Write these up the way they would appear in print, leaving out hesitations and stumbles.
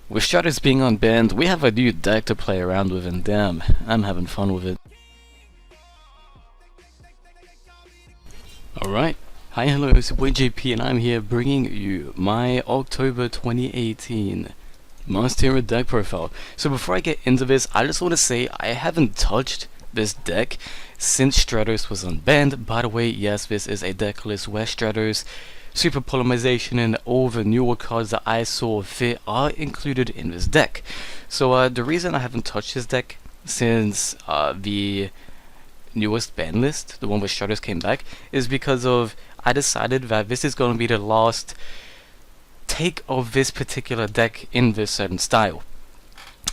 With Stratus being unbanned, we have a new deck to play around with, and damn, I'm having fun with it. Alright, hi, hello, it's your boy JP, and I'm here bringing you my October 2018 Monster Hero deck profile. So before I get into this, I just want to say I haven't touched this deck since Stratos was unbanned. By the way, yes, this is a deck list where Stratos, Super Polymerization, and all the newer cards that I saw fit are included in this deck. So the reason I haven't touched this deck since the newest ban list, the one where Stratos came back, is because of I decided that this is going to be the last take of this particular deck in this certain style.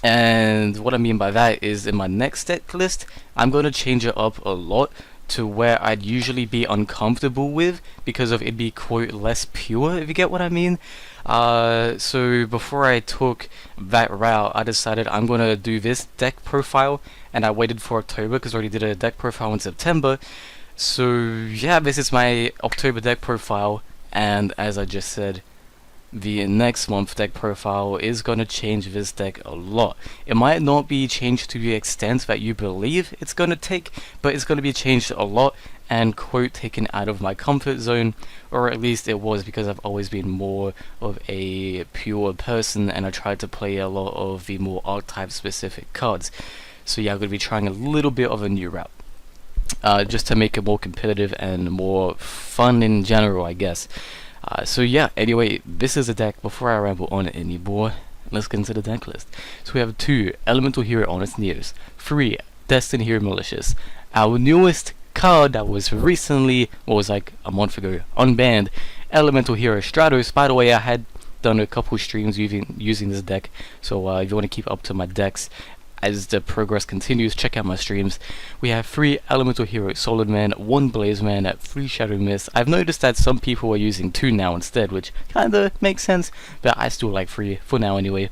And what I mean by that is in my next deck list, I'm going to change it up a lot to where I'd usually be uncomfortable with because of it be quite less pure, if you get what I mean. So before I took that route, I decided I'm going to do this deck profile, and I waited for October because I already did a deck profile in September. So yeah, this is my October deck profile, and as I just said, the next month deck profile is going to change this deck a lot. It might not be changed to the extent that you believe it's going to take, but it's going to be changed a lot and quote taken out of my comfort zone, or at least it was, because I've always been more of a pure person and I tried to play a lot of the more archetype specific cards. So yeah, I'm going to be trying a little bit of a new route, just to make it more competitive and more fun in general, I guess. So yeah, anyway, this is a deck. Before I ramble on anymore, let's get into the deck list. So we have 2 Elemental Hero Honest Nears, 3 Destiny Hero Malicious, our newest card that was recently, what was like a month ago, unbanned, Elemental Hero Stratos. By the way, I had done a couple streams using this deck, so if you want to keep up to my decks as the progress continues, check out my streams. We have 3 Elemental Hero Solid Man, 1 Blaze Man, 3 Shadow Mist. I've noticed that some people are using 2 now instead, which kinda makes sense, but I still like 3 for now anyway.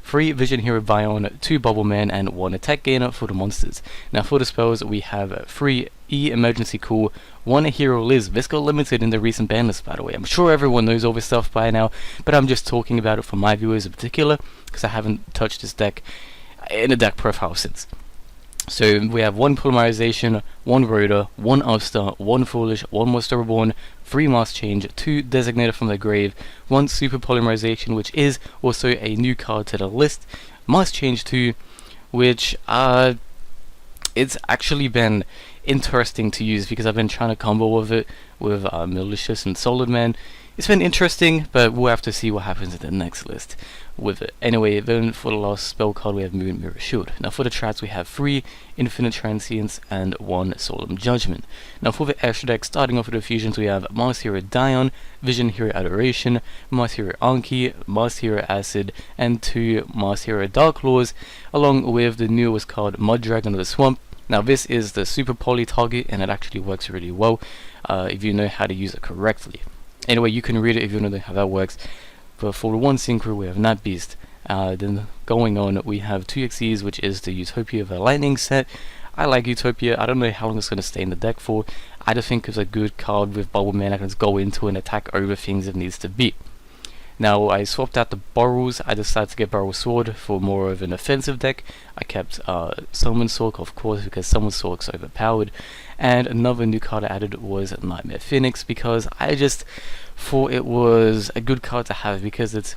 3 Vision Hero Bion, 2 Bubble Man, and 1 Attack Gainer for the monsters. Now for the spells, we have 3 E Emergency Cool, 1 Hero Liz. This got limited in the recent ban list, by the way. I'm sure everyone knows all this stuff by now, but I'm just talking about it for my viewers in particular, because I haven't touched this deck in a deck profile since. So we have 1 Polymerization, 1 Rhoda, 1 Upstart, 1 Foolish, 1 Monster Reborn, 3 Mass Change, 2 Designated from the Grave, 1 Super Polymerization, which is also a new card to the list, Mass Change 2, which it's actually been interesting to use because I've been trying to combo with it with Malicious and Solid Man. It's been interesting, but we'll have to see what happens in the next list with it. Anyway, then for the last spell card we have Moon Mirror Shield. Now for the traps we have 3 Infinite Transience and 1 Solemn Judgment. Now for the extra deck, starting off with the fusions, we have Mars Hero Dion, Vision Hero Adoration, Mars Hero Anki, Mars Hero Acid, and 2 Mars Hero Dark Laws, along with the newest card Mud Dragon of the Swamp. Now this is the super poly target, and it actually works really well if you know how to use it correctly. Anyway, you can read it if you know how that works. But for the 1 synchro, we have Night Beast. Then going on, we have 2 XEs, which is the Utopia of the Lightning set. I like Utopia. I don't know how long it's going to stay in the deck for. I just think it's a good card with Bubble Man. I can just go into and attack over things if needs to be. Now, I swapped out the Burrows. I decided to get Burrow Sword for more of an offensive deck. I kept Summon Sork, of course, because Summon Sork's overpowered. And another new card I added was Nightmare Phoenix, because I just thought it was a good card to have, because it's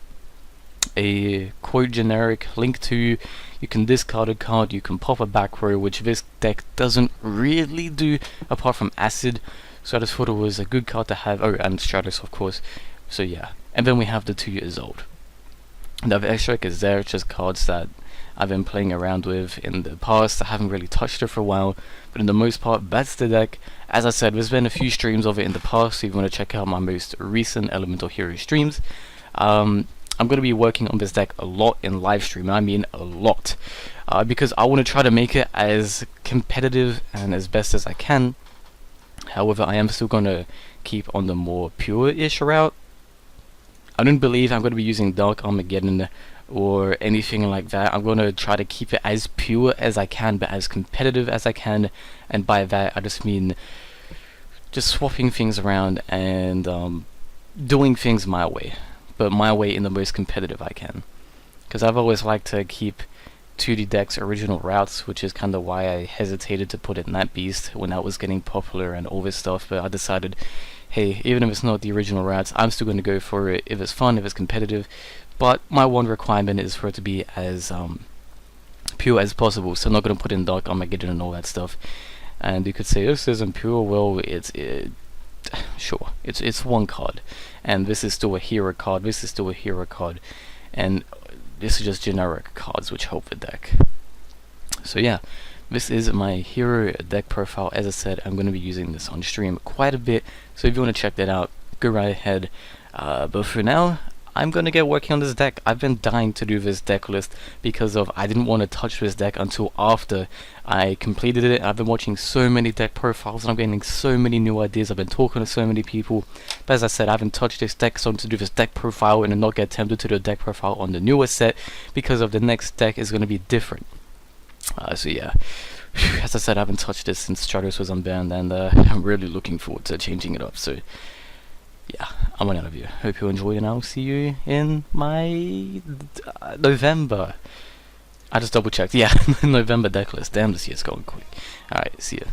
a quite generic link to you can discard a card, you can pop a back row, which this deck doesn't really do apart from Acid. So I just thought it was a good card to have. Oh, and Stratos, of course. So yeah. And then we have the 2 years old. Now the extra deck is there, it's just cards that I've been playing around with in the past. I haven't really touched it for a while, but in the most part, that's the deck. As I said, there's been a few streams of it in the past, so if you want to check out my most recent Elemental Hero streams. I'm going to be working on this deck a lot in live stream, I mean a lot, because I want to try to make it as competitive and as best as I can. However, I am still going to keep on the more pure-ish route. I don't believe I'm going to be using Dark Armageddon or anything like that. I'm going to try to keep it as pure as I can, but as competitive as I can, and by that I just mean just swapping things around and doing things my way, but my way in the most competitive I can. because I've always liked to keep 2D decks original routes, which is kind of why I hesitated to put in that beast when that was getting popular and all this stuff. But I decided, hey, even if it's not the original routes, I'm still going to go for it if it's fun, if it's competitive. But my one requirement is for it to be as pure as possible. So I'm not going to put in Dark Armageddon and all that stuff. And you could say this isn't pure. Well, sure, it's one card, and this is still a hero card. This is still a hero card, and this is just generic cards which help the deck. So yeah, this is my hero deck profile. As I said, I'm going to be using this on stream quite a bit, so if you want to check that out, go right ahead. But for now, I'm going to get working on this deck. I've been dying to do this deck list because I didn't want to touch this deck until after I completed it. I've been watching so many deck profiles and I'm getting so many new ideas. I've been talking to so many people. But as I said, I haven't touched this deck, so I'm to do this deck profile and not get tempted to do a deck profile on the newer set because of the next deck is going to be different. So yeah, as I said, I haven't touched this since Stratos was unbanned, and I'm really looking forward to changing it up. So yeah, I'm out of here. Hope you enjoy, and I'll see you in my November. I just double checked. Yeah, November deck list. Damn, this year's going quick. Alright, see ya.